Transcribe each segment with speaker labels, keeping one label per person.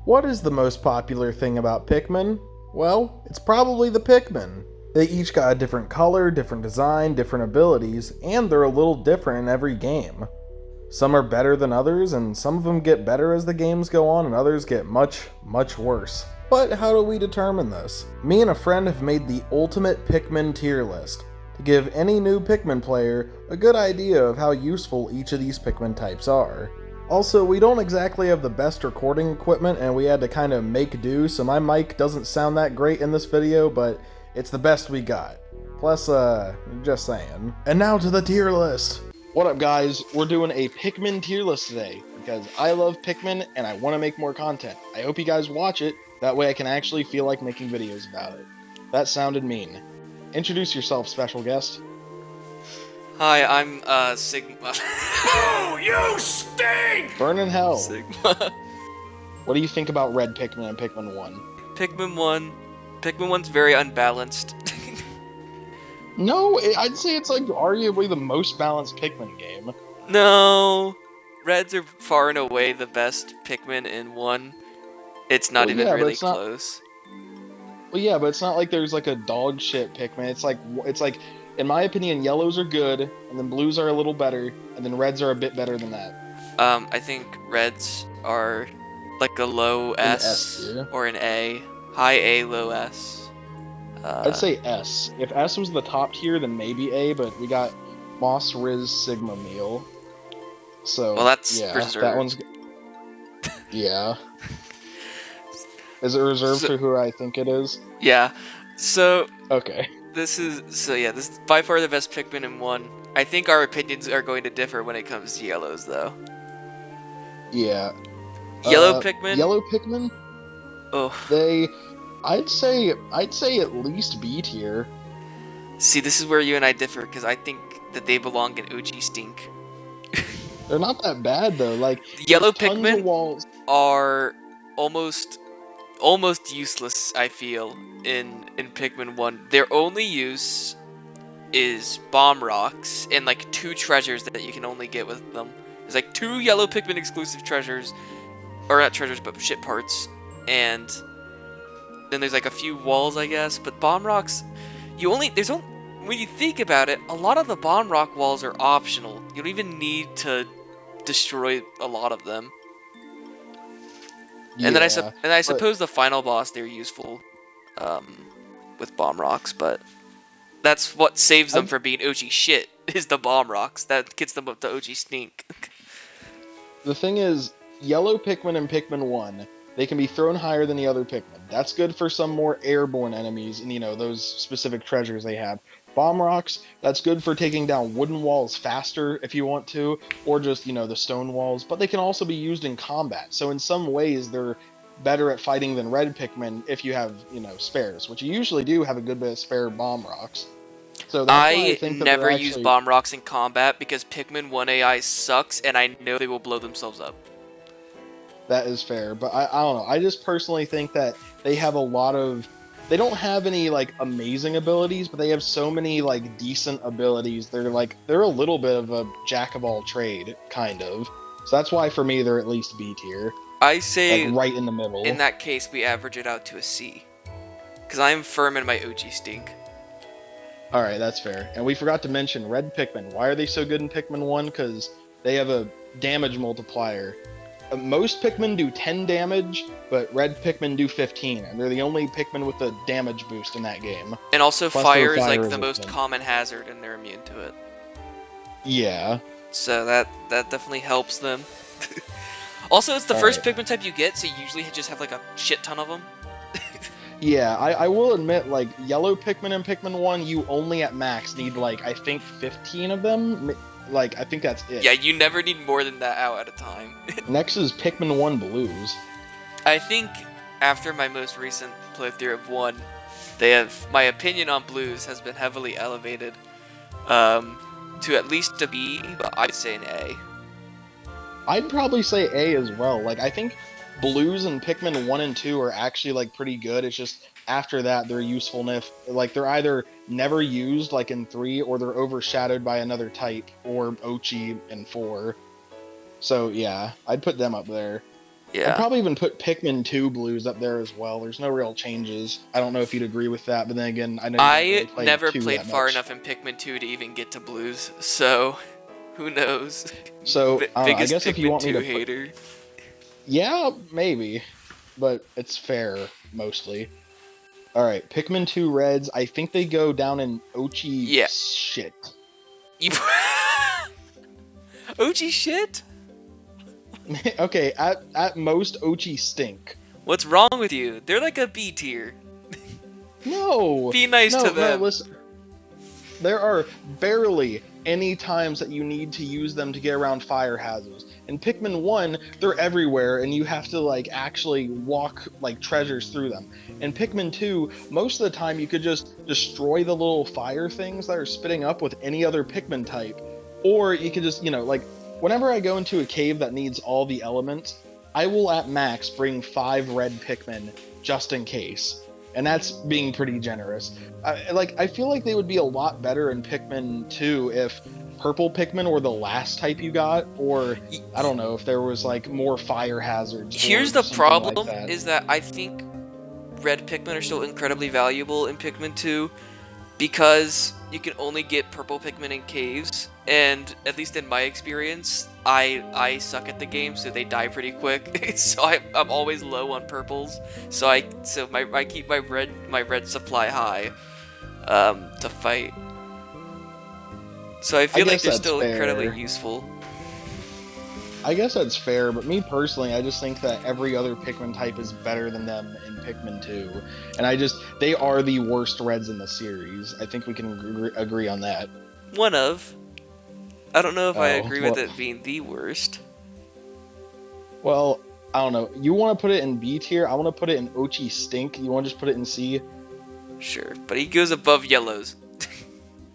Speaker 1: What is the most popular thing about Pikmin? Well, it's probably the Pikmin. They each got a different color, different design, different abilities, and they're a little different in every game. Some are better than others, and some of them get better as the games go on, and others get much, much worse. But how do we determine this? Me and a friend have made the ultimate Pikmin tier list to give any new Pikmin player a good idea of how useful each of these Pikmin types are. Also, we don't exactly have the best recording equipment, and we had to kind of make do, so my mic doesn't sound that great in this video, but it's the best we got. Plus, just saying. And now to the tier list! What up, guys? We're doing a Pikmin tier list today, because I love Pikmin, and I want to make more content. I hope you guys watch it, that way I can actually feel like making videos about it. That sounded mean. Introduce yourself, special guest.
Speaker 2: Hi, I'm Sigma.
Speaker 3: Oh, you stink!
Speaker 1: Burn in hell.
Speaker 2: Sigma.
Speaker 1: What do you think about Red Pikmin and Pikmin 1?
Speaker 2: Pikmin 1. Pikmin 1's very unbalanced.
Speaker 1: No, I'd say it's like arguably the most balanced Pikmin game.
Speaker 2: No. Reds are far and away the best Pikmin in 1. It's not even really close.
Speaker 1: Well, yeah, but it's not like there's like a dog shit Pikmin. It's like, in my opinion, yellows are good, and then blues are a little better, and then reds are a bit better than that.
Speaker 2: I think reds are like a low S or an A. High A, low S.
Speaker 1: I'd say S. If S was the top tier, then maybe A, but we got Moss, Riz, Sigma, Meal. So,
Speaker 2: well, that's
Speaker 1: yeah,
Speaker 2: reserved.
Speaker 1: that one's... Yeah. Is it reserved for who I think it is?
Speaker 2: Yeah. So...
Speaker 1: Okay.
Speaker 2: This is by far the best Pikmin in 1. I think our opinions are going to differ when it comes to yellows, though.
Speaker 1: Yeah.
Speaker 2: Yellow Pikmin?
Speaker 1: Yellow Pikmin?
Speaker 2: Oh.
Speaker 1: I'd say at least B tier.
Speaker 2: See, this is where you and I differ, because I think that they belong in Uchi Stink.
Speaker 1: They're not that bad, though. Like,
Speaker 2: Yellow Pikmin are almost useless, I feel, in Pikmin 1. Their only use is bomb rocks and like 2 treasures that you can only get with them. There's like 2 yellow Pikmin exclusive treasures, or not treasures, but shit parts, and then there's like a few walls, I guess. But bomb rocks, when you think about it, a lot of the bomb rock walls are optional. You don't even need to destroy a lot of them.
Speaker 1: Yeah,
Speaker 2: and then I suppose the final boss, they're useful with bomb rocks, but that's what saves them from being OG shit, is the bomb rocks. That gets them up to OG stink.
Speaker 1: The thing is, yellow Pikmin and Pikmin 1, they can be thrown higher than the other Pikmin. That's good for some more airborne enemies and, those specific treasures they have. Bomb rocks, that's good for taking down wooden walls faster if you want to, or just, the stone walls, but they can also be used in combat. So in some ways, they're better at fighting than red Pikmin if you have, spares, which you usually do have a good bit of spare bomb rocks. So that's why I think that
Speaker 2: never use bomb rocks in combat because Pikmin 1 AI sucks, and I know they will blow themselves up.
Speaker 1: That is fair, but I don't know. I just personally think that they have a lot of... They don't have any, amazing abilities, but they have so many, decent abilities. They're a little bit of a jack-of-all-trade, kind of. So that's why, for me, they're at least B tier.
Speaker 2: I say...
Speaker 1: right in the middle.
Speaker 2: In that case, we average it out to a C. Because I am firm in my OG stink.
Speaker 1: Alright, that's fair. And we forgot to mention Red Pikmin. Why are they so good in Pikmin 1? Because they have a damage multiplier. Most Pikmin do 10 damage, but Red Pikmin do 15, and they're the only Pikmin with a damage boost in that game.
Speaker 2: And also fire is the most common hazard, and they're immune to it.
Speaker 1: Yeah.
Speaker 2: So that definitely helps them. Also, it's the first Pikmin type you get, so you usually just have a shit ton of them.
Speaker 1: Yeah, I will admit, yellow Pikmin and Pikmin 1, you only at max need, I think 15 of them? I think that's it.
Speaker 2: Yeah, you never need more than that out at a time.
Speaker 1: Next is Pikmin 1 Blues.
Speaker 2: I think after my most recent playthrough of 1, my opinion on Blues has been heavily elevated to at least a B, but I'd say an A.
Speaker 1: I'd probably say A as well. I think Blues and Pikmin 1 and 2 are actually, pretty good. It's just after that, their usefulness, they're either never used, in 3, or they're overshadowed by another type, or Ochi in 4. So, yeah, I'd put them up there.
Speaker 2: Yeah.
Speaker 1: I'd probably even put Pikmin 2 blues up there as well. There's no real changes. I don't know if you'd agree with that, but then again, I know you don't really play
Speaker 2: never
Speaker 1: 2
Speaker 2: played
Speaker 1: that
Speaker 2: far
Speaker 1: much.
Speaker 2: enough in Pikmin 2 to even get to blues, so who knows?
Speaker 1: So, I
Speaker 2: Biggest
Speaker 1: guess if you
Speaker 2: Pikmin
Speaker 1: want me
Speaker 2: 2
Speaker 1: to put...
Speaker 2: hater.
Speaker 1: Yeah, maybe. But it's fair, mostly. Alright, Pikmin 2 Reds, I think they go down in Ochi
Speaker 2: Yeah.
Speaker 1: shit.
Speaker 2: You Ochi shit?
Speaker 1: Okay, at most, Ochi stink.
Speaker 2: What's wrong with you? They're like a B tier.
Speaker 1: No!
Speaker 2: Be nice to them.
Speaker 1: No, listen. There are barely any times that you need to use them to get around fire hazards. In Pikmin 1, they're everywhere, and you have to, like, actually walk, like, treasures through them. In Pikmin 2, most of the time you could just destroy the little fire things that are spitting up with any other Pikmin type. Or you could just, like, whenever I go into a cave that needs all the elements, I will at max bring 5 red Pikmin just in case. And that's being pretty generous. I feel like they would be a lot better in Pikmin 2 if purple Pikmin were the last type you got, or I don't know, if there was like more fire hazards.
Speaker 2: Here's
Speaker 1: or
Speaker 2: the
Speaker 1: something
Speaker 2: problem,
Speaker 1: like that.
Speaker 2: is that I think red Pikmin are still incredibly valuable in Pikmin 2, because you can only get purple Pikmin in caves, and at least in my experience, I suck at the game, so they die pretty quick. So I'm always low on purples. So I keep my red supply high, to fight. So I feel like they're still incredibly useful.
Speaker 1: I guess that's fair, but me personally, I just think that every other Pikmin type is better than them in Pikmin 2. And they are the worst reds in the series. I think we can agree on that.
Speaker 2: One of. I don't know if I agree with it being the worst.
Speaker 1: Well, I don't know. You want to put it in B tier? I want to put it in Ochi Stink. You want to just put it in C?
Speaker 2: Sure, but he goes above yellows.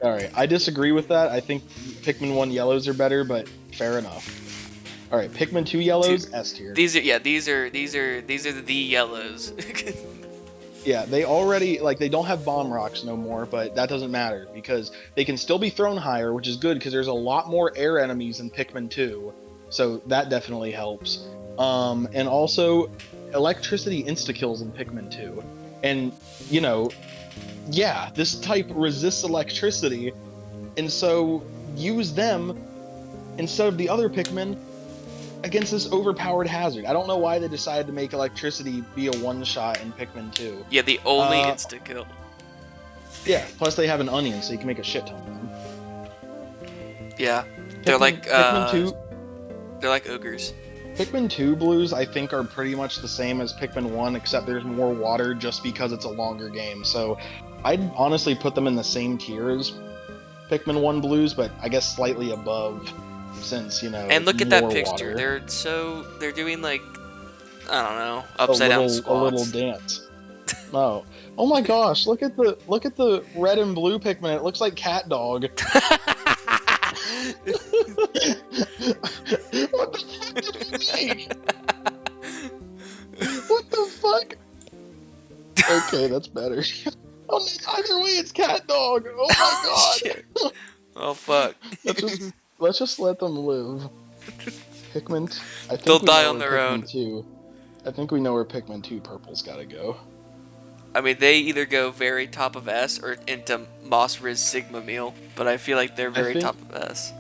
Speaker 1: Alright, I disagree with that. I think Pikmin 1 yellows are better, but fair enough. Alright, Pikmin 2 yellows, S tier.
Speaker 2: These are the yellows.
Speaker 1: Yeah, they already, they don't have bomb rocks no more, but that doesn't matter, because they can still be thrown higher, which is good, because there's a lot more air enemies in Pikmin 2, so that definitely helps. And also, electricity insta-kills in Pikmin 2. And, yeah, this type resists electricity, and so use them instead of the other Pikmin against this overpowered hazard. I don't know why they decided to make electricity be a one-shot in Pikmin 2.
Speaker 2: Yeah, the only insta-kill.
Speaker 1: Yeah, plus they have an onion, so you can make a shit ton of them.
Speaker 2: Yeah, they're
Speaker 1: Pikmin 2...
Speaker 2: They're like ogres.
Speaker 1: Pikmin 2 blues, I think, are pretty much the same as Pikmin 1, except there's more water just because it's a longer game. So I'd honestly put them in the same tier as Pikmin 1 blues, but I guess slightly above, since,
Speaker 2: And look at that picture.
Speaker 1: Water.
Speaker 2: They're doing, I don't know, upside down squats.
Speaker 1: A little dance. Oh my gosh, look at the red and blue Pikmin. It looks like Cat Dog. What the fuck did he make? What the fuck? Okay, that's better. Oh, either way, it's Cat Dog. Oh my god.
Speaker 2: Oh fuck.
Speaker 1: Let's just let them live. Pikmin. I think
Speaker 2: they'll die on their
Speaker 1: Pikmin
Speaker 2: own.
Speaker 1: 2. I think we know where Pikmin 2 purple's gotta go.
Speaker 2: I mean, they either go very top of S or into Moss Riz Sigma Meal, but I feel like they're very top of S.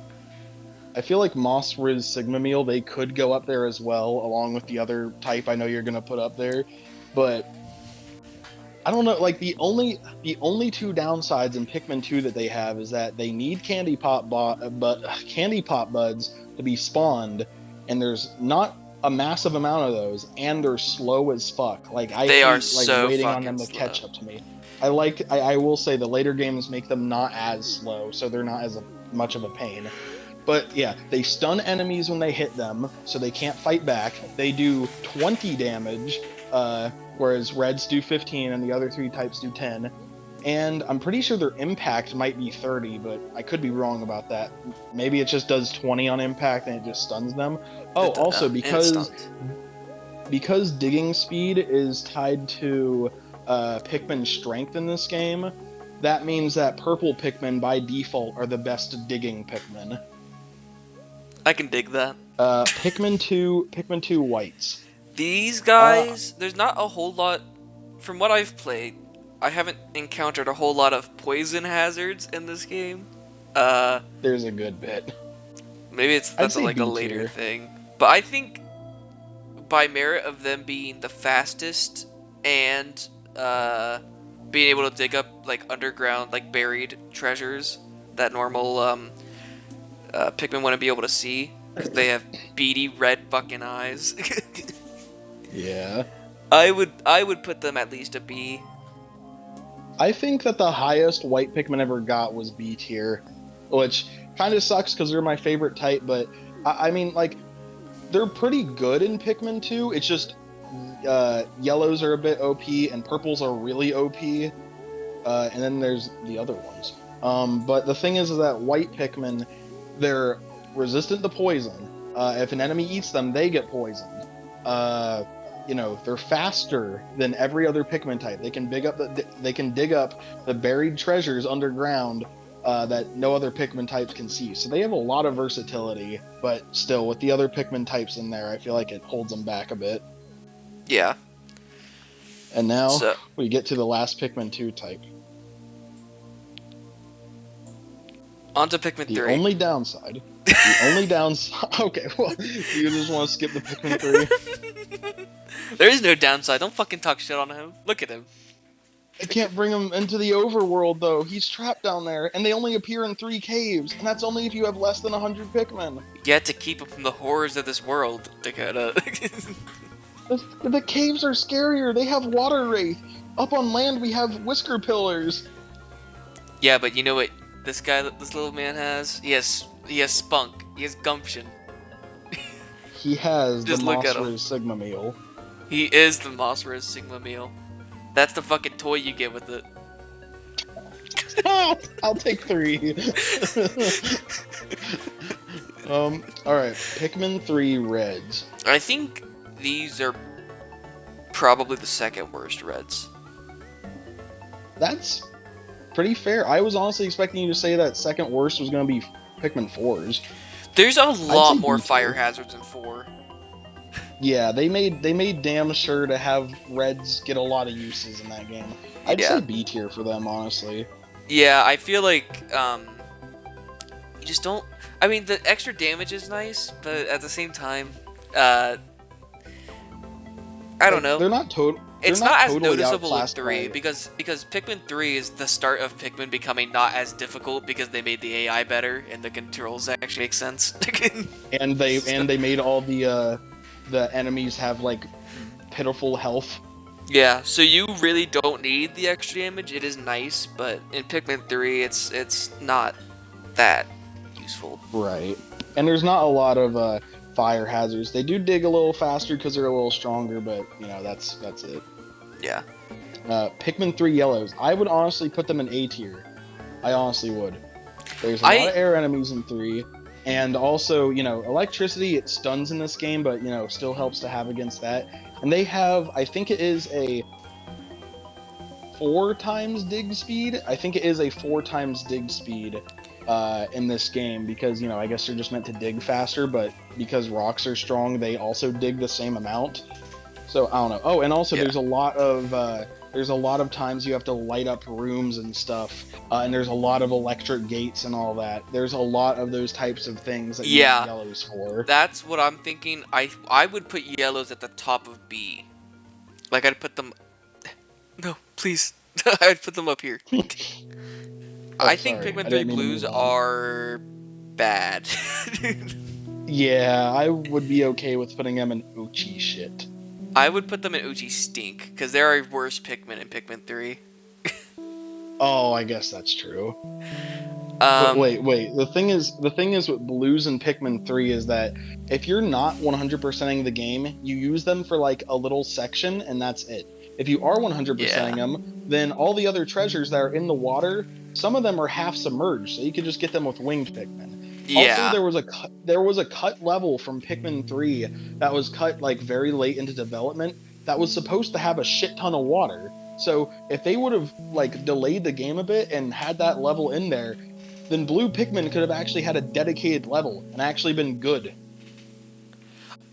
Speaker 1: I feel like Moss Riz Sigma Meal, they could go up there as well, along with the other type I know you're gonna put up there, but I don't know. The only two downsides in Pikmin 2 that they have is that they need candy pop buds to be spawned, and there's not a massive amount of those, and they're slow as fuck. I hate
Speaker 2: so
Speaker 1: waiting on them to
Speaker 2: slow.
Speaker 1: catch up to me. I will say the later games make them not as slow, so they're not as much of a pain. But yeah, they stun enemies when they hit them, so they can't fight back. They do 20 damage, whereas reds do 15 and the other 3 types do 10. And I'm pretty sure their impact might be 30, but I could be wrong about that. Maybe it just does 20 on impact and it just stuns them. Oh, also, because digging speed is tied to Pikmin strength in this game, that means that purple Pikmin by default are the best digging Pikmin.
Speaker 2: I can dig that.
Speaker 1: Pikmin 2 whites.
Speaker 2: These guys, there's not a whole lot. From what I've played, I haven't encountered a whole lot of poison hazards in this game.
Speaker 1: There's a good bit.
Speaker 2: Maybe that's like a later thing. But I think by merit of them being the fastest and being able to dig up like underground, like buried treasures that normal Pikmin wouldn't be able to see because they have beady red fucking eyes.
Speaker 1: Yeah.
Speaker 2: I would put them at least a B.
Speaker 1: I think that the highest white Pikmin ever got was B tier, which kind of sucks because they're my favorite type, but I mean, like, they're pretty good in Pikmin 2. It's just yellows are a bit OP and purples are really OP, and then there's the other ones. But the thing is that white Pikmin, they're resistant to poison. If an enemy eats them, they get poisoned. You know, they're faster than every other Pikmin type. They can dig up the buried treasures underground that no other Pikmin types can see. So they have a lot of versatility, but still, with the other Pikmin types in there, I feel like it holds them back a bit.
Speaker 2: Yeah.
Speaker 1: And now we get to the last Pikmin 2 type.
Speaker 2: On to Pikmin 3.
Speaker 1: The only downside. Okay, well, you just want to skip the Pikmin 3?
Speaker 2: There is no downside. Don't fucking talk shit on him. Look at him.
Speaker 1: I can't bring him into the overworld, though. He's trapped down there, and they only appear in 3 caves, and that's only if you have less than 100 Pikmin.
Speaker 2: You have to keep him from the horrors of this world, Dakota.
Speaker 1: The caves are scarier. They have water wraith. Up on land, we have whisker pillars.
Speaker 2: Yeah, but you know what this little man has? He has spunk. He has gumption.
Speaker 1: He has
Speaker 2: Just
Speaker 1: the
Speaker 2: look at him.
Speaker 1: Mossrose Sigma meal.
Speaker 2: He is the Mossrose Sigma meal. That's the fucking toy you get with it.
Speaker 1: I'll take 3. Alright, Pikmin 3 Reds.
Speaker 2: I think these are probably the second worst reds.
Speaker 1: That's pretty fair. I was honestly expecting you to say that second worst was going to be Pikmin 4s.
Speaker 2: There's a lot more
Speaker 1: B tier.
Speaker 2: fire hazards in 4.
Speaker 1: Yeah, they made damn sure to have Reds get a lot of uses in that game. I'd say B tier for them, honestly.
Speaker 2: Yeah, I feel like you just don't. I mean, the extra damage is nice, but at the same time, I don't know.
Speaker 1: They're not total.
Speaker 2: It's not as
Speaker 1: totally
Speaker 2: noticeable in
Speaker 1: outclassed
Speaker 2: 3
Speaker 1: by-
Speaker 2: because Pikmin 3 is the start of Pikmin becoming not as difficult because they made the AI better and the controls actually make sense.
Speaker 1: and they made all the enemies have like pitiful health.
Speaker 2: Yeah, so you really don't need the extra damage. It is nice, but in Pikmin 3, it's not that useful.
Speaker 1: Right. And there's not a lot of fire hazards. They do dig a little faster because they're a little stronger, but you know that's it.
Speaker 2: Yeah.
Speaker 1: Pikmin 3 yellows. I would honestly put them in A tier. I honestly would. There's a lot of air enemies in 3, and also, you know, electricity, it stuns in this game, but, you know, still helps to have against that. And they have, I think it is a 4 times dig speed. I think it is a 4 times dig speed in this game because, you know, I guess they're just meant to dig faster, but because rocks are strong, they also dig the same amount. So, I don't know. Oh, and also there's a lot of times you have to light up rooms and stuff, and there's a lot of electric gates and all that. There's a lot of those types of things that you need yellows for.
Speaker 2: That's what I'm thinking. I would put yellows at the top of B. Like, I'd put them... No, please. I'd put them up here. I think Pikmin 3 blues are bad.
Speaker 1: Yeah, I would be okay with putting them in Uchi shit.
Speaker 2: I would put them in Uchi stink, because there are worse Pikmin in Pikmin 3.
Speaker 1: Oh, I guess that's true. But wait. The thing is with blues and Pikmin 3 is that if you're not 100%ing the game, you use them for like a little section, and that's it. If you are 100%ing them, then all the other treasures that are in the water, some of them are half submerged, so you could just get them with winged Pikmin.
Speaker 2: Yeah.
Speaker 1: Also, there was a cut level from Pikmin 3 that was cut like very late into development that was supposed to have a shit ton of water. So if they would have like delayed the game a bit and had that level in there, then blue Pikmin could have actually had a dedicated level and actually been good.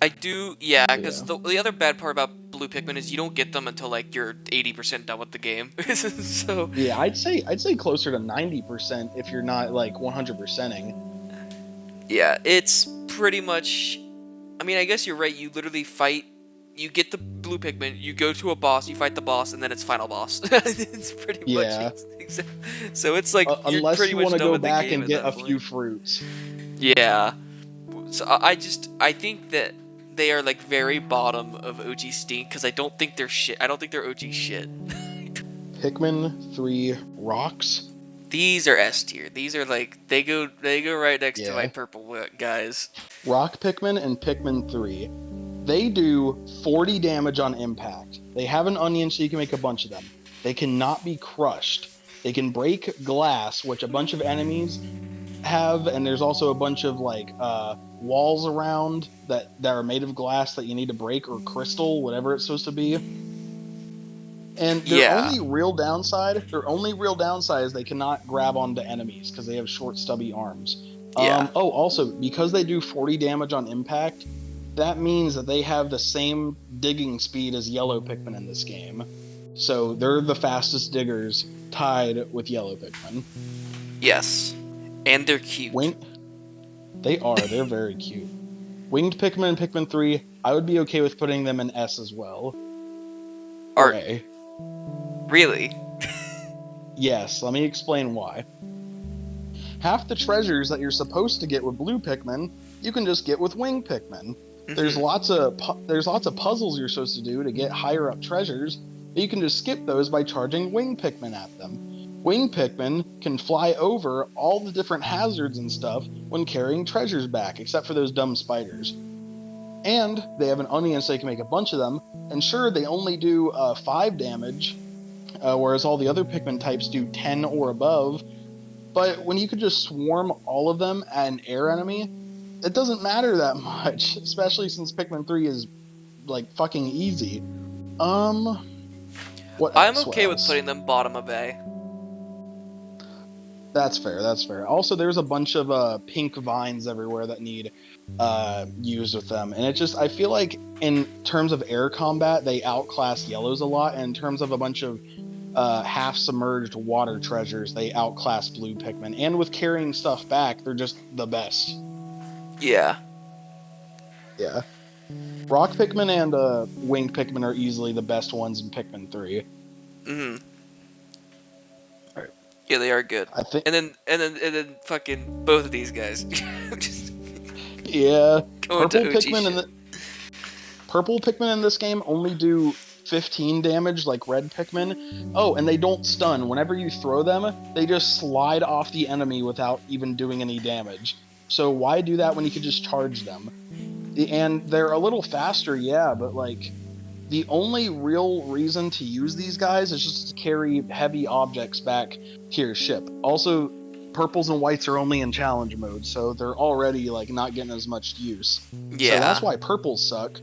Speaker 2: I do, yeah, because
Speaker 1: Yeah.
Speaker 2: the other bad part about blue Pikmin is you don't get them until like you're 80% done with the game. So
Speaker 1: Yeah, I'd say closer to 90% if you're not like 100%ing.
Speaker 2: yeah, it's pretty much. I mean, I guess you're right. You literally fight. You get the blue Pikmin. You go to a boss. You fight the boss, and then it's final boss. It's pretty much
Speaker 1: Yeah.
Speaker 2: so it's like you're
Speaker 1: Unless
Speaker 2: pretty
Speaker 1: you want
Speaker 2: much
Speaker 1: to
Speaker 2: done
Speaker 1: go
Speaker 2: with the
Speaker 1: back
Speaker 2: game
Speaker 1: and
Speaker 2: at
Speaker 1: get
Speaker 2: that
Speaker 1: a few
Speaker 2: point.
Speaker 1: fruits.
Speaker 2: Yeah. So I think that they are like very bottom of OG stink because I don't think they're shit. I don't think they're OG shit.
Speaker 1: Pikmin 3 rocks.
Speaker 2: These are S tier. These are like they go right next to my
Speaker 1: Yeah.
Speaker 2: purple guys.
Speaker 1: Rock Pikmin and Pikmin 3. They do 40 damage on impact. They have an onion so you can make a bunch of them. They cannot be crushed. They can break glass, which a bunch of enemies have, and there's also a bunch of like walls around that are made of glass that you need to break, or crystal, whatever it's supposed to be. And their
Speaker 2: Yeah.
Speaker 1: only real downside is they cannot grab onto enemies because they have short, stubby arms.
Speaker 2: Yeah.
Speaker 1: Also, because they do 40 damage on impact, that means that they have the same digging speed as yellow Pikmin in this game. So they're the fastest diggers, tied with yellow Pikmin.
Speaker 2: Yes. And they're cute.
Speaker 1: They're very cute. Winged Pikmin and Pikmin 3, I would be okay with putting them in S as well. Or A.
Speaker 2: Really?
Speaker 1: Yes, let me explain why. Half the treasures that you're supposed to get with blue Pikmin, you can just get with winged Pikmin.
Speaker 2: Mm-hmm.
Speaker 1: There's lots of puzzles you're supposed to do to get higher up treasures, but you can just skip those by charging winged Pikmin at them. Winged Pikmin can fly over all the different hazards and stuff when carrying treasures back, except for those dumb spiders. And they have an onion so you can make a bunch of them, and sure, they only do 5 damage, whereas all the other Pikmin types do 10 or above. But when you could just swarm all of them at an air enemy, it doesn't matter that much, especially since Pikmin 3 is like fucking easy. What
Speaker 2: I'm
Speaker 1: else?
Speaker 2: okay with putting them bottom of A.
Speaker 1: That's fair. Also, there's a bunch of pink vines everywhere that need used with them, and I feel like in terms of air combat, they outclass yellows a lot, and in terms of a bunch of half-submerged water treasures, they outclass blue Pikmin. And with carrying stuff back, they're just the best.
Speaker 2: Yeah.
Speaker 1: Yeah. Rock Pikmin and winged Pikmin are easily the best ones in Pikmin 3.
Speaker 2: Mm-hmm.
Speaker 1: Right.
Speaker 2: Yeah, they are good.
Speaker 1: I think.
Speaker 2: And then fucking both of these guys. Just
Speaker 1: Yeah.
Speaker 2: going to OG shit.
Speaker 1: Purple Pikmin in this game only do 15 damage like red Pikmin. Oh, and they don't stun. Whenever you throw them, they just slide off the enemy without even doing any damage. So why do that when you could just charge them? And they're a little faster, yeah, but like the only real reason to use these guys is just to carry heavy objects back to your ship. Also, purples and whites are only in challenge mode, so they're already like not getting as much use.
Speaker 2: Yeah.
Speaker 1: So that's why purples suck.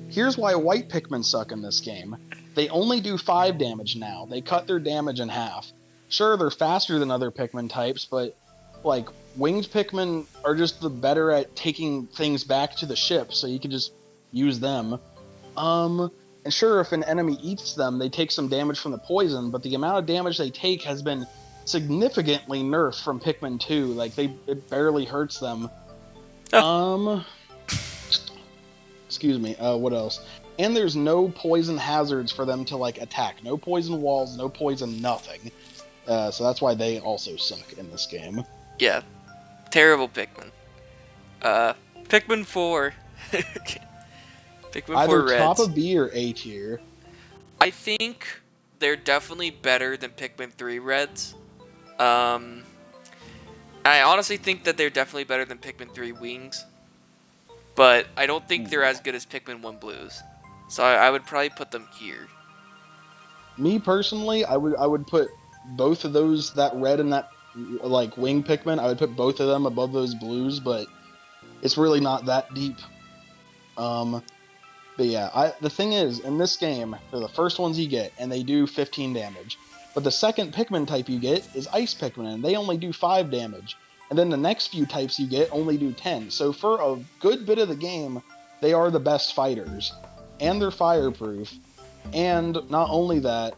Speaker 1: Here's why white Pikmin suck in this game. They only do 5 damage now. They cut their damage in half. Sure, they're faster than other Pikmin types, but like winged Pikmin are just the better at taking things back to the ship, so you can just use them. And sure, if an enemy eats them, they take some damage from the poison, but the amount of damage they take has been significantly nerfed from Pikmin 2. Like, it barely hurts them. Excuse me, what else? And there's no poison hazards for them to, like, attack. No poison walls, no poison nothing. So that's why they also suck in this game.
Speaker 2: Yeah. Terrible Pikmin. Pikmin 4. Pikmin 4
Speaker 1: Either
Speaker 2: Reds.
Speaker 1: top of B or A tier.
Speaker 2: I think they're definitely better than Pikmin 3 Reds. I honestly think that they're definitely better than Pikmin 3 Wings. But I don't think they're as good as Pikmin 1 Blues. So I would probably put them here.
Speaker 1: Me personally, I would put both of those, that red and that like wing Pikmin, I would put both of them above those blues, but it's really not that deep. But yeah, the thing is, in this game, they're the first ones you get, and they do 15 damage. But the second Pikmin type you get is Ice Pikmin, and they only do 5 damage. And then the next few types you get only do 10. So for a good bit of the game, they are the best fighters, and they're fireproof, and not only that,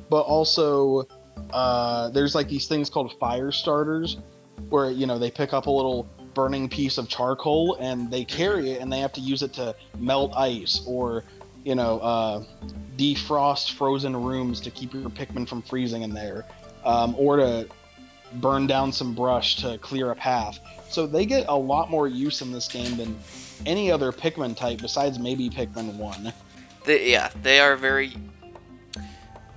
Speaker 1: but also there's like these things called fire starters, where they pick up a little burning piece of charcoal and they carry it and they have to use it to melt ice or defrost frozen rooms to keep your Pikmin from freezing in there, or to burn down some brush to clear a path. So they get a lot more use in this game than any other Pikmin type besides maybe Pikmin 1.
Speaker 2: They are very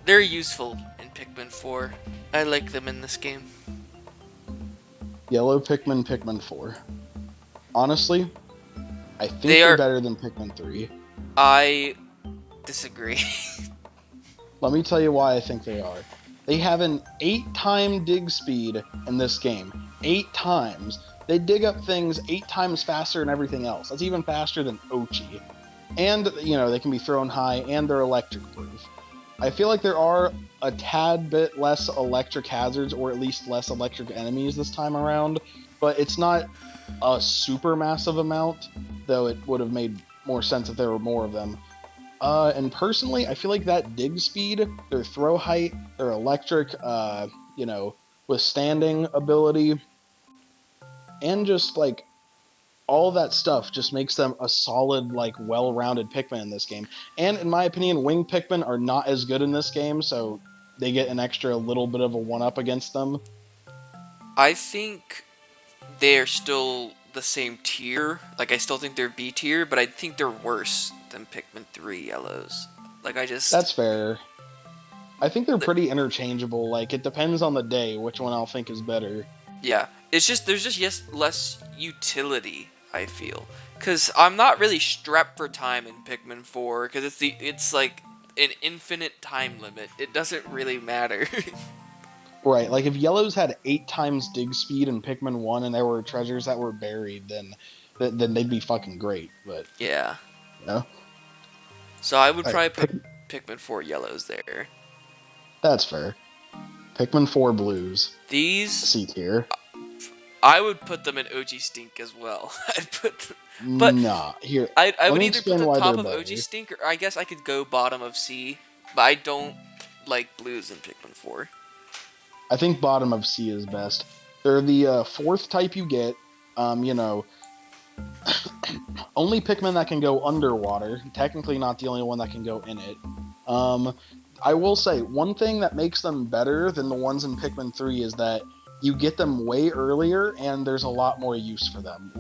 Speaker 2: useful in Pikmin 4. I like them in this game.
Speaker 1: Yellow Pikmin, Pikmin 4. Honestly, I think they're better than Pikmin 3.
Speaker 2: I disagree.
Speaker 1: Let me tell you why I think they are. They have an 8-time dig speed in this game. 8 times. They dig up things 8 times faster than everything else. That's even faster than Ochi. And, they can be thrown high, and they're electric proof. I feel like there are a tad bit less electric hazards, or at least less electric enemies this time around, but it's not a super massive amount, though it would have made more sense if there were more of them. And personally, I feel like that dig speed, their throw height, their electric, withstanding ability, and just, all that stuff just makes them a solid, well-rounded Pikmin in this game. And in my opinion, winged Pikmin are not as good in this game, so they get an extra little bit of a one-up against them.
Speaker 2: I think they're still the same tier. I still think they're B tier, but I think they're worse than Pikmin 3 yellows. That's
Speaker 1: fair. I think they're pretty interchangeable. It depends on the day which one I'll think is better.
Speaker 2: Yeah, there's just less utility, I feel, because I'm not really strapped for time in Pikmin 4, because it's like an infinite time limit. It doesn't really matter.
Speaker 1: Right, if yellows had 8 times dig speed in Pikmin 1 and there were treasures that were buried, then they'd be fucking great, but...
Speaker 2: Yeah.
Speaker 1: No?
Speaker 2: So I would probably put Pikmin 4 yellows there.
Speaker 1: That's fair. Pikmin 4 blues.
Speaker 2: These...
Speaker 1: C tier.
Speaker 2: I would put them in OG Stink as well. I'd put... But
Speaker 1: nah, here.
Speaker 2: I would either put the top of OG Stink, or I guess I could go bottom of C, but I don't like blues in Pikmin 4.
Speaker 1: I think bottom of C is best. They're the 4th type you get. Only Pikmin that can go underwater. Technically not the only one that can go in it. I will say, one thing that makes them better than the ones in Pikmin 3 is that you get them way earlier, and there's a lot more use for them.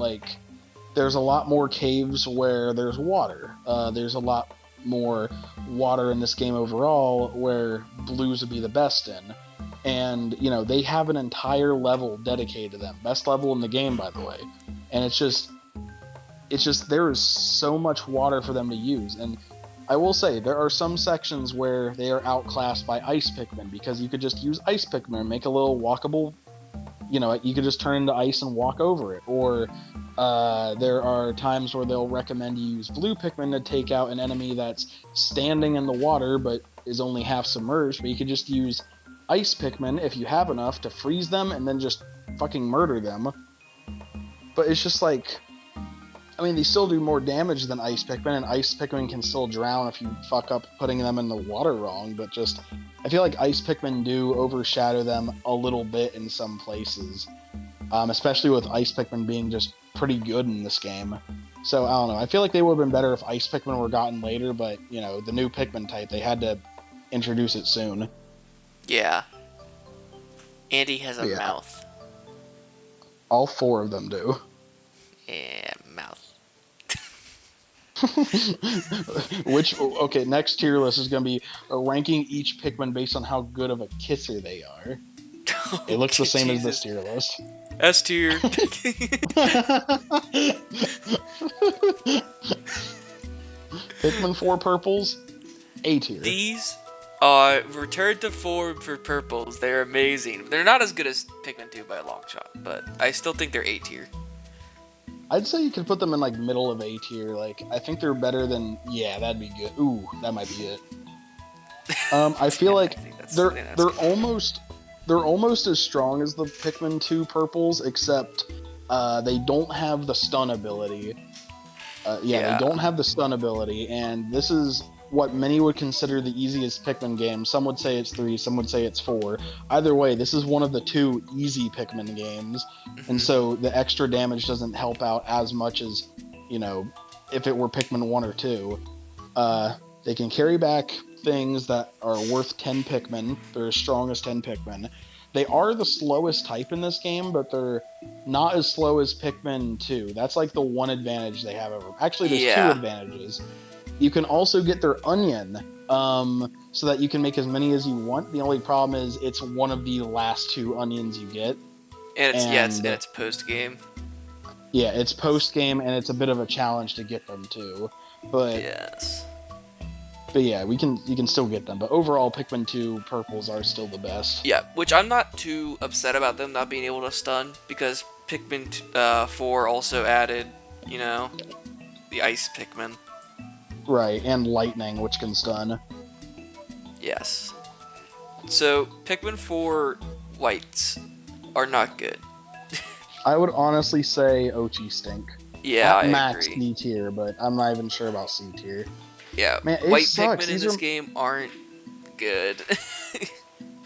Speaker 1: There's a lot more caves where there's water. There's a lot more water in this game overall, where blues would be the best in. And, they have an entire level dedicated to them. Best level in the game, by the way. And it's just there is so much water for them to use. And I will say, there are some sections where they are outclassed by Ice Pikmin, because you could just use Ice Pikmin and make a little walkable, you could just turn into ice and walk over it. Or there are times where they'll recommend you use Blue Pikmin to take out an enemy that's standing in the water but is only half submerged, but you could just use Ice Pikmin, if you have enough, to freeze them and then just fucking murder them. But it's just they still do more damage than Ice Pikmin, and Ice Pikmin can still drown if you fuck up putting them in the water wrong, but I feel like Ice Pikmin do overshadow them a little bit in some places. Especially with Ice Pikmin being just pretty good in this game. So, I don't know, I feel like they would have been better if Ice Pikmin were gotten later, but, the new Pikmin type, they had to introduce it soon.
Speaker 2: Yeah. Andy has a mouth.
Speaker 1: All 4 of them do.
Speaker 2: Yeah, mouth.
Speaker 1: Okay, next tier list is going to be ranking each Pikmin based on how good of a kisser they are. It looks the same as this tier list.
Speaker 2: S tier.
Speaker 1: Pikmin 4 purples, A tier.
Speaker 2: These return to form for purples. They're amazing. They're not as good as Pikmin 2 by a long shot, but I still think they're A tier.
Speaker 1: I'd say you could put them in middle of A tier. I think they're better than... Yeah, that'd be good. Ooh, that might be it. I feel like they're almost as strong as the Pikmin 2 purples, except they don't have the stun ability. They don't have the stun ability, and this is what many would consider the easiest Pikmin game. Some would say it's 3, some would say it's 4. Either way, this is one of the 2 easy Pikmin games, and so the extra damage doesn't help out as much as, if it were Pikmin 1 or 2. They can carry back things that are worth 10 Pikmin. They're as strong as 10 Pikmin. They are the slowest type in this game, but they're not as slow as Pikmin 2. That's like the one advantage they have over. Actually, there's 2 advantages. You can also get their onion, so that you can make as many as you want. The only problem is it's one of the last 2 onions you get.
Speaker 2: And it's post game.
Speaker 1: Yeah, it's post game, and it's a bit of a challenge to get them too. But
Speaker 2: yes.
Speaker 1: But yeah, you can still get them. But overall, Pikmin 2 purples are still the best.
Speaker 2: Yeah, which I'm not too upset about them not being able to stun, because Pikmin 4 also added, the ice Pikmin.
Speaker 1: Right, and lightning, which can stun.
Speaker 2: Yes. So, Pikmin 4 whites are not good.
Speaker 1: I would honestly say Ochi stink.
Speaker 2: Yeah, I
Speaker 1: max
Speaker 2: agree.
Speaker 1: D tier, but I'm not even sure about C tier.
Speaker 2: Yeah,
Speaker 1: Man,
Speaker 2: white
Speaker 1: sucks.
Speaker 2: Pikmin in this game aren't good.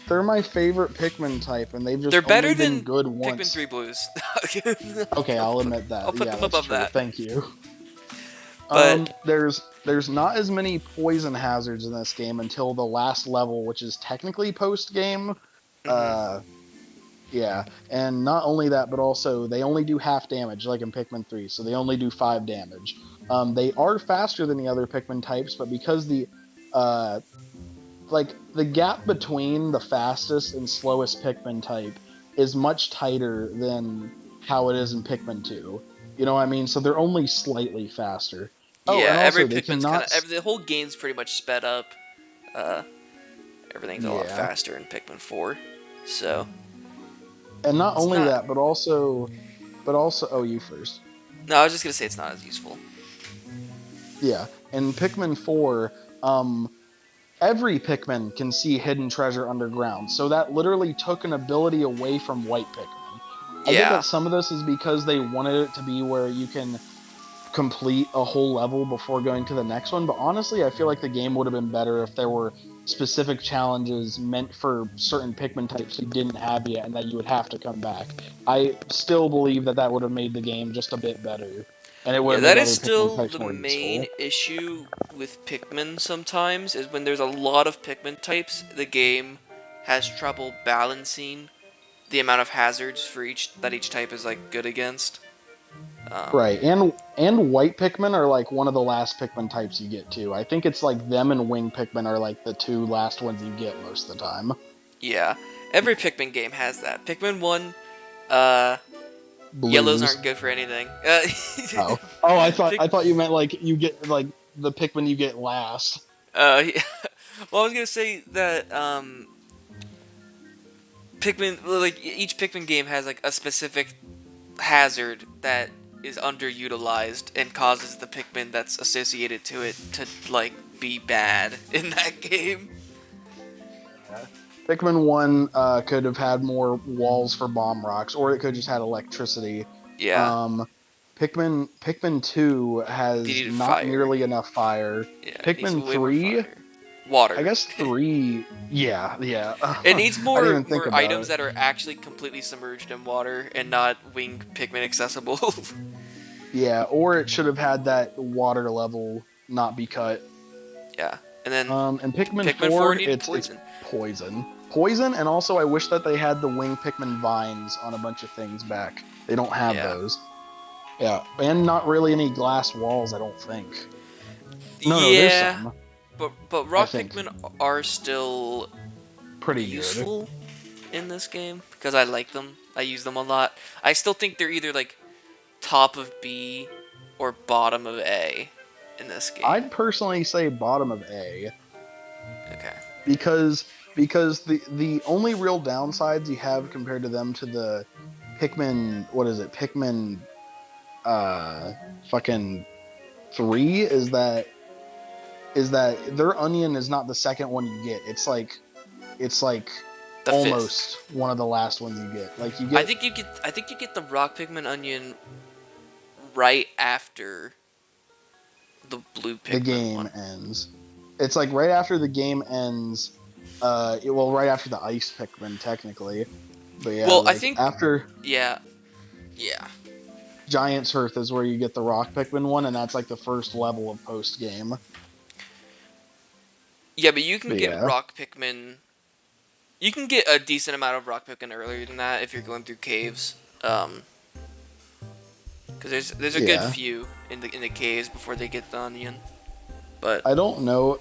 Speaker 1: They're my favorite Pikmin type, and they've just
Speaker 2: They're better
Speaker 1: only been
Speaker 2: than
Speaker 1: good once.
Speaker 2: Pikmin 3 blues.
Speaker 1: Okay, I'll admit that.
Speaker 2: I'll put them above
Speaker 1: true.
Speaker 2: that.
Speaker 1: Thank you.
Speaker 2: But
Speaker 1: there's not as many poison hazards in this game until the last level, which is technically post game. Yeah, and not only that, but also they only do half damage, like in Pikmin 3, so they only do 5 damage. They are faster than the other Pikmin types, but because the gap between the fastest and slowest Pikmin type is much tighter than how it is in Pikmin 2. You know what I mean? So they're only slightly faster. Oh,
Speaker 2: yeah,
Speaker 1: and also,
Speaker 2: every Pikmin's the whole game's pretty much sped up. Everything's a lot faster in Pikmin 4. So.
Speaker 1: And not only that, but also, oh, you first.
Speaker 2: No, I was just gonna say it's not as useful.
Speaker 1: Yeah, in Pikmin 4, every Pikmin can see hidden treasure underground, so that literally took an ability away from white Pikmin. I get that some of this is because they wanted it to be where you can complete a whole level before going to the next one, but honestly, I feel like the game would have been better if there were specific challenges meant for certain Pikmin types you didn't have yet and that you would have to come back. I still believe that would have made the game just a bit better. And it would have
Speaker 2: that
Speaker 1: made
Speaker 2: is still the
Speaker 1: more
Speaker 2: main
Speaker 1: useful.
Speaker 2: issue with Pikmin sometimes, is when there's a lot of Pikmin types, the game has trouble balancing the amount of hazards for each type is like good against.
Speaker 1: Right, and white Pikmin are like one of the last Pikmin types you get too. I think it's like them and wing Pikmin are like the 2 last ones you get most of the time.
Speaker 2: Yeah, every Pikmin game has that. Pikmin 1,
Speaker 1: Blues.
Speaker 2: yellows aren't good for anything.
Speaker 1: Oh, I thought you meant like you get like the Pikmin you get last.
Speaker 2: Yeah. Well, I was gonna say that Pikmin, like each Pikmin game has like a specific hazard that is underutilized and causes the Pikmin that's associated to it to like be bad in that game.
Speaker 1: Pikmin 1 could have had more walls for bomb rocks, or it could have just had electricity.
Speaker 2: Yeah.
Speaker 1: Pikmin 2 has not nearly enough fire.
Speaker 2: Yeah,
Speaker 1: Pikmin 3,
Speaker 2: water.
Speaker 1: I guess 3, yeah.
Speaker 2: It needs more items
Speaker 1: it.
Speaker 2: that are actually completely submerged in water and not wing Pikmin accessible.
Speaker 1: Yeah, or it should have had that water level not be cut.
Speaker 2: Yeah, and then
Speaker 1: and Pikmin 4 it's poison. Poison, and also I wish that they had the wing Pikmin vines on a bunch of things back. They don't have those. Yeah, and not really any glass walls, I don't think. No, there's some.
Speaker 2: But rock Pikmin are still
Speaker 1: pretty
Speaker 2: useful in this game because I like them. I use them a lot. I still think they're either like top of B or bottom of A in this game.
Speaker 1: I'd personally say bottom of A.
Speaker 2: Okay.
Speaker 1: Because the only real downsides you have compared to them to the Pikmin, Pikmin fucking 3 is that their onion is not the second one you get. It's like the almost fifth. One of the last ones you get. Like you get.
Speaker 2: I think you get the rock Pikmin onion right after The blue Pikmin
Speaker 4: the game
Speaker 2: one.
Speaker 4: ends. It's like right after the game ends. Right after the ice Pikmin, technically. But yeah,
Speaker 2: Well, I
Speaker 4: like
Speaker 2: think
Speaker 4: after
Speaker 2: yeah.
Speaker 4: Giant's Hearth is where you get the Rock Pikmin one, and that's like the first level of post game.
Speaker 2: Yeah, but you can
Speaker 4: But
Speaker 2: get
Speaker 4: yeah.
Speaker 2: rock Pikmin. You can get a decent amount of rock Pikmin earlier than that if you're going through caves. Because there's a good
Speaker 4: Yeah.
Speaker 2: few in the caves before they get the onion. But
Speaker 4: I don't know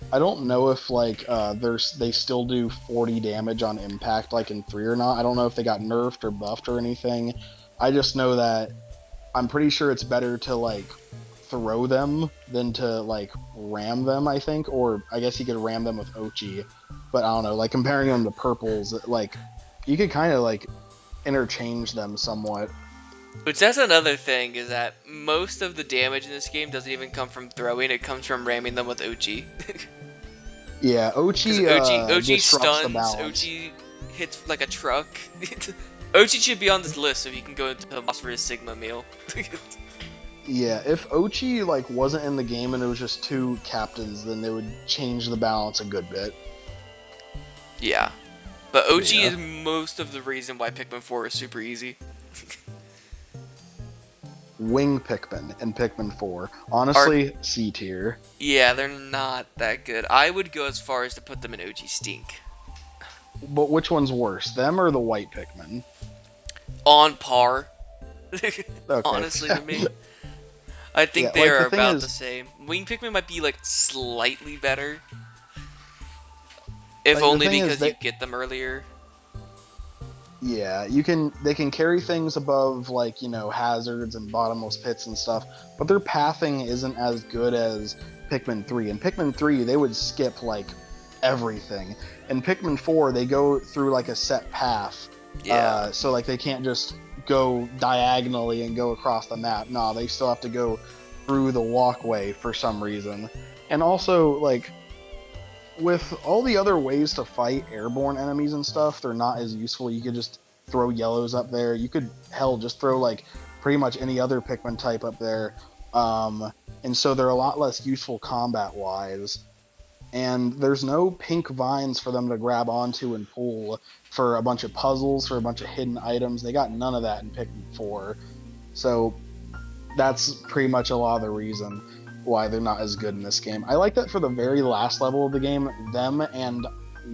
Speaker 4: if like they still do 40 damage on impact like in 3 or not. I don't know if they got nerfed or buffed or anything. I just know that I'm pretty sure it's better to like throw them than to like ram them, I think, or I guess you could ram them with Ochi. But I don't know, like comparing them to purples, like you could kind of like interchange them somewhat.
Speaker 2: which that's another thing is that most of the damage in this game doesn't even come from throwing; it comes from ramming them with Ochi.
Speaker 4: Yeah, Ochi
Speaker 2: Ochi
Speaker 4: disrupts the
Speaker 2: stuns.
Speaker 4: balance.
Speaker 2: Ochi hits like a truck. Ochi should be on this list so he can go into a boss for his Sigma meal.
Speaker 4: Yeah, if Ochi like wasn't in the game and it was just 2 captains, then they would change the balance a good bit.
Speaker 2: Yeah, but Ochi
Speaker 4: Yeah.
Speaker 2: is most of the reason why Pikmin 4 is super easy.
Speaker 4: Wing Pikmin and Pikmin 4. Honestly, C tier.
Speaker 2: Yeah, they're not that good. I would go as far as to put them in Ochi Stink.
Speaker 4: But which one's worse, them or the white Pikmin?
Speaker 2: On par.
Speaker 4: Okay.
Speaker 2: Honestly, to me. I think
Speaker 4: Yeah,
Speaker 2: they
Speaker 4: like,
Speaker 2: are
Speaker 4: the thing
Speaker 2: about
Speaker 4: is-
Speaker 2: the same. Wing Pikmin might be like slightly better. If
Speaker 4: Like, the
Speaker 2: only
Speaker 4: thing is
Speaker 2: because
Speaker 4: they-
Speaker 2: you get them earlier.
Speaker 4: Yeah, they can carry things above like, you know, hazards and bottomless pits and stuff, but their pathing isn't as good as Pikmin 3. In Pikmin 3, they would skip like everything. In Pikmin 4, they go through like a set path.
Speaker 2: Yeah.
Speaker 4: So like they can't just go diagonally and go across the map. No, they still have to go through the walkway for some reason. And also like with all the other ways to fight airborne enemies and stuff, they're not as useful. You could just throw yellows up there. You could just throw like pretty much any other Pikmin type up there. And so they're a lot less useful combat wise. And there's no pink vines for them to grab onto and pull for a bunch of puzzles, for a bunch of hidden items. They got none of that in Pikmin 4. So that's pretty much a lot of the reason why they're not as good in this game. I like that for the very last level of the game, them and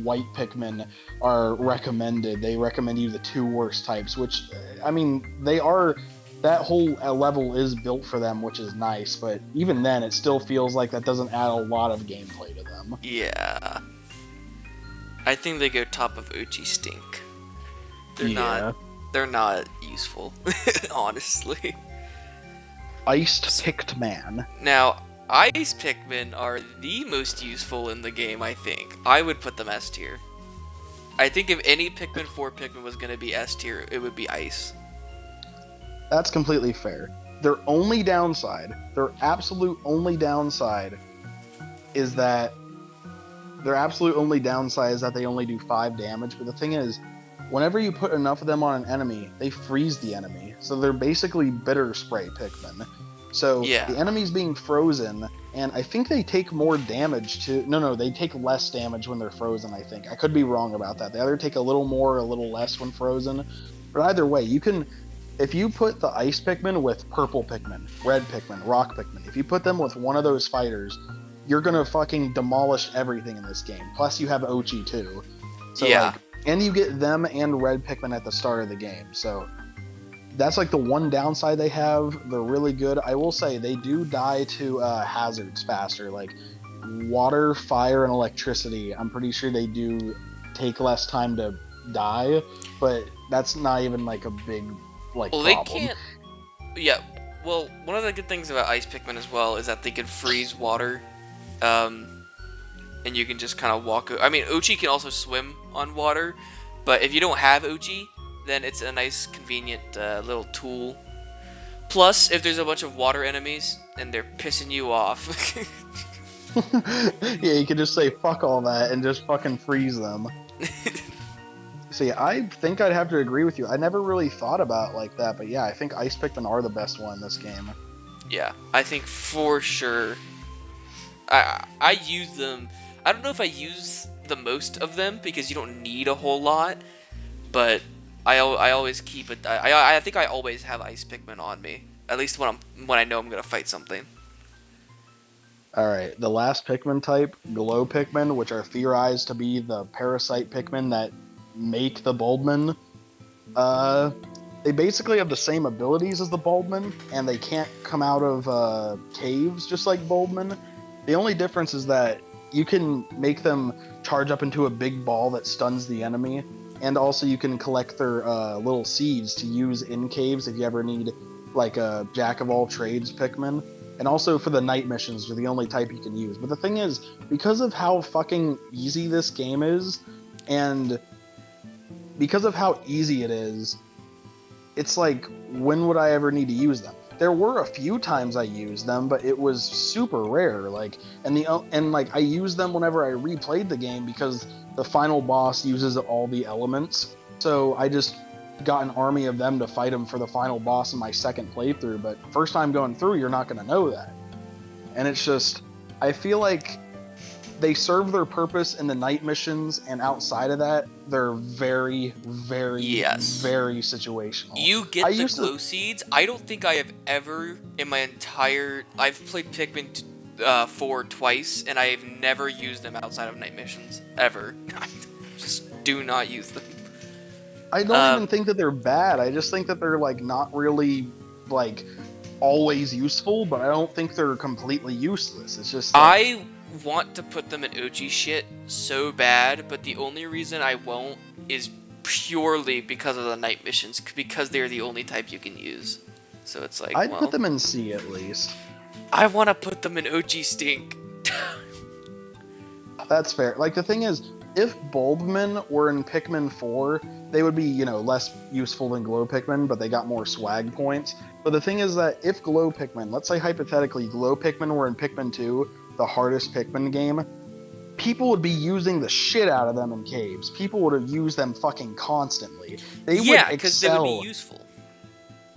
Speaker 4: white Pikmin are recommended. They recommend you the 2 worst types, which, I mean, that whole level is built for them, which is nice, but even then, it still feels like that doesn't add a lot of gameplay to them.
Speaker 2: Yeah. I think they go top of Ochi Stink. They're not useful, honestly.
Speaker 4: Iced Picked Man.
Speaker 2: Now, Ice Pikmin are the most useful in the game, I think. I would put them S tier. I think if any Pikmin 4 Pikmin was going to be S tier, it would be Ice.
Speaker 4: That's completely fair. Their absolute only downside is that they only do 5 damage, but the thing is, whenever you put enough of them on an enemy, they freeze the enemy. So they're basically bitter spray Pikmin. So
Speaker 2: Yeah.
Speaker 4: the enemy's being frozen, and I think they take more damage they take less damage when they're frozen, I think. I could be wrong about that. They either take a little more or a little less when frozen. But either way, if you put the ice Pikmin with purple Pikmin, red Pikmin, rock Pikmin, if you put them with one of those fighters, you're gonna fucking demolish everything in this game. Plus you have Ochi too. So
Speaker 2: Yeah.
Speaker 4: and you get them and red Pikmin at the start of the game. So that's like the one downside they have. They're really good. I will say they do die to hazards faster, like water, fire, and electricity. I'm pretty sure they do take less time to die, but that's not even like a big
Speaker 2: Well,
Speaker 4: problem.
Speaker 2: they can't. Yeah. Well, one of the good things about Ice Pikmin as well is that they can freeze water, and you can just kind of walk. I mean, Ochi can also swim on water, but if you don't have Ochi, then it's a nice, convenient little tool. Plus, if there's a bunch of water enemies and they're pissing you off.
Speaker 4: Yeah, you could just say fuck all that and just fucking freeze them. See, I think I'd have to agree with you. I never really thought about it like that, but yeah, I think Ice Pikmin are the best one in this game.
Speaker 2: Yeah, I think for sure I use them. I don't know if I use the most of them because you don't need a whole lot, but I always keep it. I think I always have ice Pikmin on me, at least when I know I'm gonna fight something.
Speaker 4: Alright, the last Pikmin type, Glow Pikmin, which are theorized to be the parasite Pikmin that make the Bulbmin. They basically have the same abilities as the Bulbmin, and they can't come out of caves just like Bulbmin. The only difference is that you can make them charge up into a big ball that stuns the enemy, and also you can collect their little seeds to use in caves if you ever need like a jack of all trades Pikmin. And also for the night missions, they're the only type you can use. But the thing is, because of how fucking easy this game is, and because of how easy it is, it's like, when would I ever need to use them? There were a few times I used them, but it was super rare. Like, and I used them whenever I replayed the game because the final boss uses all the elements. So I just got an army of them to fight him for the final boss in my second playthrough. But first time going through, you're not going to know that. And it's just, I feel like they serve their purpose in the night missions, and outside of that, they're very, very, very situational.
Speaker 2: You get the glow seeds. I don't think I have ever in my entire... I've played Pikmin 4 twice, and I have never used them outside of night missions. Ever. Just do not use them.
Speaker 4: I don't even think that they're bad. I just think that they're, like, not really, like, always useful, but I don't think they're completely useless. It's just... Like,
Speaker 2: I want to put them in OG shit so bad, but the only reason I won't is purely because of the night missions, because they're the only type you can use. So it's like,
Speaker 4: I'd put them in C at least.
Speaker 2: I want to put them in OG Stink.
Speaker 4: That's fair. Like, the thing is, if Bulbmin were in Pikmin 4, they would be, you know, less useful than Glow Pikmin, but they got more swag points. But the thing is that if Glow Pikmin, let's say hypothetically, Glow Pikmin were in Pikmin 2, the hardest Pikmin game, people would be using the shit out of them in caves. People would have used them fucking constantly. They would excel.
Speaker 2: Because they would be useful.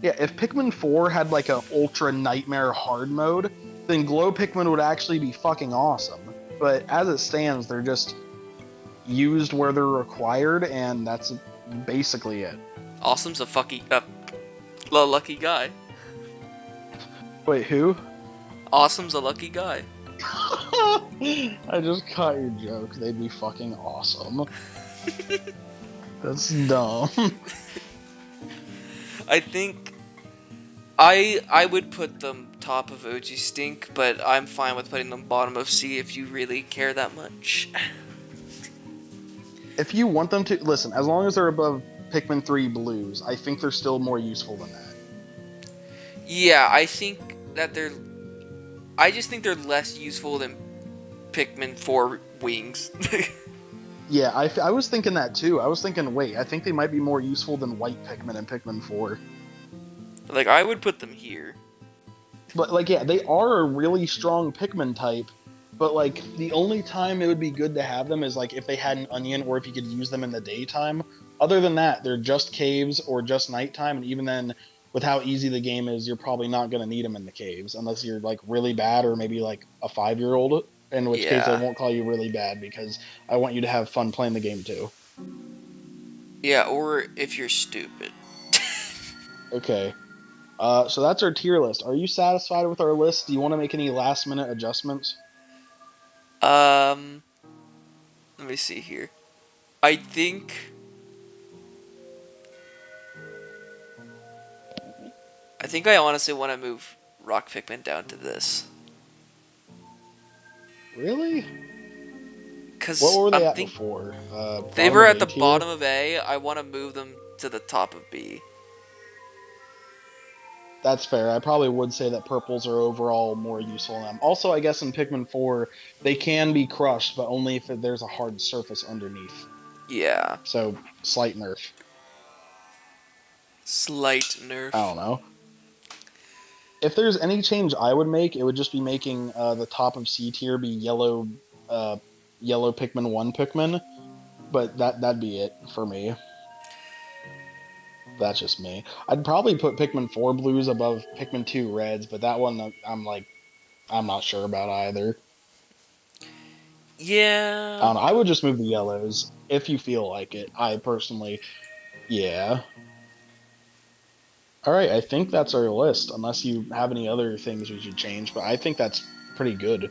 Speaker 4: Yeah, if Pikmin 4 had like a ultra nightmare hard mode, then Glow Pikmin would actually be fucking awesome. But as it stands, they're just used where they're required, and that's basically it.
Speaker 2: Awesome's a lucky guy.
Speaker 4: Wait, who?
Speaker 2: Awesome's a lucky guy.
Speaker 4: I just caught your joke. They'd be fucking awesome. That's dumb.
Speaker 2: I think I would put them top of OG Stink, but I'm fine with putting them bottom of C if you really care that much.
Speaker 4: If you want them to, listen, as long as they're above Pikmin 3 Blues, I think they're still more useful than that.
Speaker 2: Yeah, I think that I just think they're less useful than Pikmin 4 Wings.
Speaker 4: Yeah, I was thinking that too. I was thinking, wait, I think they might be more useful than White Pikmin and Pikmin 4.
Speaker 2: Like, I would put them here.
Speaker 4: But, like, yeah, they are a really strong Pikmin type, but, like, the only time it would be good to have them is, like, if they had an onion or if you could use them in the daytime. Other than that, they're just caves or just nighttime, and even then, with how easy the game is, you're probably not going to need them in the caves, unless you're, like, really bad or maybe, like, a 5-year-old, in which case I won't call you really bad, because I want you to have fun playing the game, too.
Speaker 2: Yeah, or if you're stupid.
Speaker 4: Okay. So that's our tier list. Are you satisfied with our list? Do you want to make any last-minute adjustments?
Speaker 2: Let me see here. I think I honestly want to move Rock Pikmin down to this.
Speaker 4: Really?
Speaker 2: Because
Speaker 4: what were they at before?
Speaker 2: They were at the bottom of A. I want to move them to the top of B.
Speaker 4: That's fair. I probably would say that purples are overall more useful than them. Also, I guess in Pikmin 4, they can be crushed, but only if there's a hard surface underneath.
Speaker 2: Yeah.
Speaker 4: So, slight nerf.
Speaker 2: Slight nerf.
Speaker 4: I don't know. If there's any change I would make, it would just be making the top of C tier be yellow Pikmin 1 Pikmin. But that'd be it for me. That's just me. I'd probably put Pikmin 4 Blues above Pikmin 2 Reds, but that one I'm not sure about either.
Speaker 2: Yeah.
Speaker 4: I don't know, I would just move the yellows if you feel like it. I personally, yeah. All right, I think that's our list. Unless you have any other things we should change, but I think that's pretty good.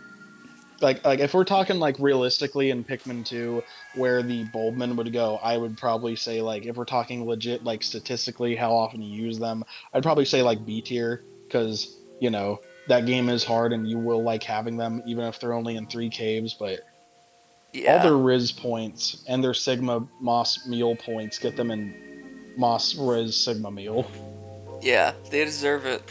Speaker 4: Like if we're talking like realistically in Pikmin 2 where the Bulbmin would go, I would probably say like if we're talking legit like statistically how often you use them, I'd probably say like B tier because, you know, that game is hard and you will like having them even if they're only in 3 caves, but all
Speaker 2: Yeah.
Speaker 4: their Riz points and their Sigma Moss Meal points get them in Moss Riz Sigma Meal.
Speaker 2: Yeah, they deserve it.